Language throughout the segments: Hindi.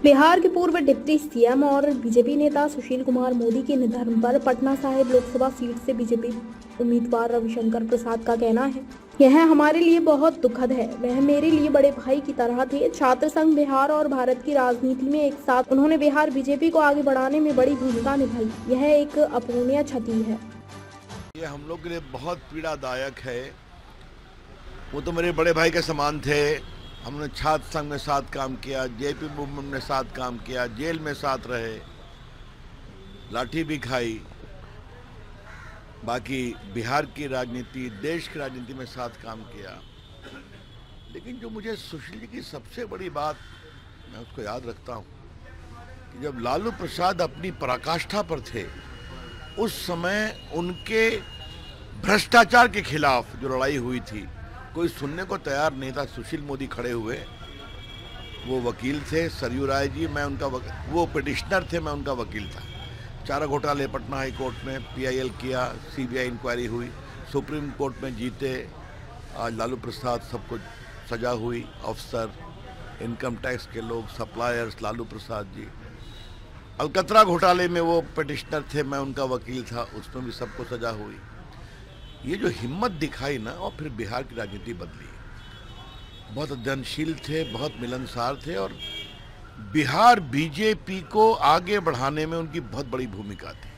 बिहार के पूर्व डिप्टी सीएम और बीजेपी नेता सुशील कुमार मोदी के निधन पर पटना साहिब लोकसभा सीट से बीजेपी उम्मीदवार रविशंकर प्रसाद का कहना है, यह हमारे लिए बहुत दुखद है। वह मेरे लिए बड़े भाई की तरह थे। छात्र संघ बिहार और भारत की राजनीति में एक साथ उन्होंने बिहार बीजेपी को आगे बढ़ाने में बड़ी भूमिका निभाई। यह एक अपूरणीय क्षति है। ये हम लोग के लिए बहुत पीड़ादायक है। वो तो मेरे बड़े भाई के समान थे। हमने छात्र संघ में साथ काम किया, जेपी मूवमेंट में साथ काम किया, जेल में साथ रहे, लाठी भी खाई। बाकी बिहार की राजनीति, देश की राजनीति में साथ काम किया। लेकिन जो मुझे सुशील जी की सबसे बड़ी बात, मैं उसको याद रखता हूँ कि जब लालू प्रसाद अपनी पराकाष्ठा पर थे, उस समय उनके भ्रष्टाचार के खिलाफ जो लड़ाई हुई थी, कोई सुनने को तैयार नहीं था। सुशील मोदी खड़े हुए, वो वकील थे, सरयू राय जी, मैं उनका वो पिटिशनर थे, मैं उनका वकील था। चारा घोटाले पटना हाई कोर्ट में पीआईएल किया, सीबीआई इंक्वायरी हुई, सुप्रीम कोर्ट में जीते। आज लालू प्रसाद, सबको सजा हुई, अफसर, इनकम टैक्स के लोग, सप्लायर्स, लालू प्रसाद जी। अलकतरा घोटाले में वो पिटिशनर थे, मैं उनका वकील था, उसमें भी सबको सजा हुई। ये जो हिम्मत दिखाई ना, और फिर बिहार की राजनीति बदली। बहुत अध्ययनशील थे, बहुत मिलनसार थे, और बिहार बीजेपी को आगे बढ़ाने में उनकी बहुत बड़ी भूमिका थी।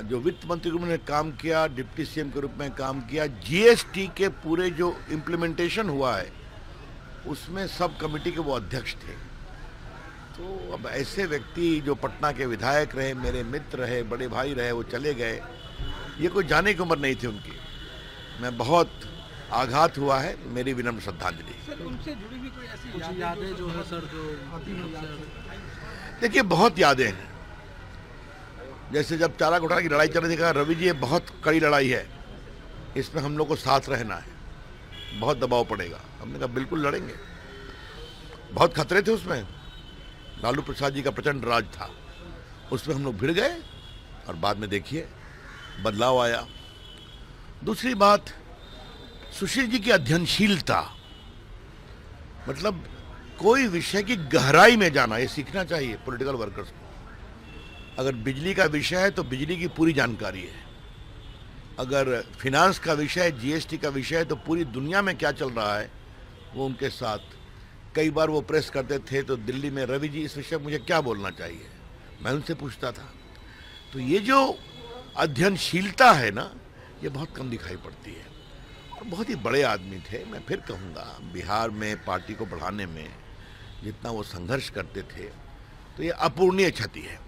जो वित्त मंत्री के रूप में काम किया, डिप्टी सीएम के रूप में काम किया, जीएसटी के पूरे जो इम्प्लीमेंटेशन हुआ है, उसमें सब कमेटी के वो अध्यक्ष थे। तो अब ऐसे व्यक्ति जो पटना के विधायक रहे, मेरे मित्र रहे, बड़े भाई रहे, वो चले गए। ये कोई जाने की उम्र नहीं थी उनकी। मैं बहुत आघात हुआ है, मेरी विनम्र श्रद्धांजलि। सर, उनसे जुड़ी हुई कोई ऐसी यादें जो है सर, जो देखिए, बहुत यादें हैं। जैसे जब चारा घोटाला की लड़ाई चल रही थी, कहा रवि जी ये बहुत कड़ी लड़ाई है, इसमें हम लोग को साथ रहना है, बहुत दबाव पड़ेगा। हमने कहा बिल्कुल लड़ेंगे। बहुत खतरे थे उसमें, लालू प्रसाद जी का प्रचंड राज था, उसमें हम लोग भिड़ गए, और बाद में देखिए बदलाव आया। दूसरी बात, सुशील जी की अध्ययनशीलता, मतलब कोई विषय की गहराई में जाना, ये सीखना चाहिए पॉलिटिकल वर्कर्स को। अगर बिजली का विषय है तो बिजली की पूरी जानकारी है। अगर फिनांस का विषय है, जीएसटी का विषय है, तो पूरी दुनिया में क्या चल रहा है वो उनके साथ। कई बार वो प्रेस करते थे तो दिल्ली में, रवि जी इस विषय में मुझे क्या बोलना चाहिए, मैं उनसे पूछता था। तो ये जो अध्ययनशीलता है ना, ये बहुत कम दिखाई पड़ती है। और बहुत ही बड़े आदमी थे। मैं फिर कहूँगा, बिहार में पार्टी को बढ़ाने में जितना वो संघर्ष करते थे, तो ये अपूरणीय क्षति है।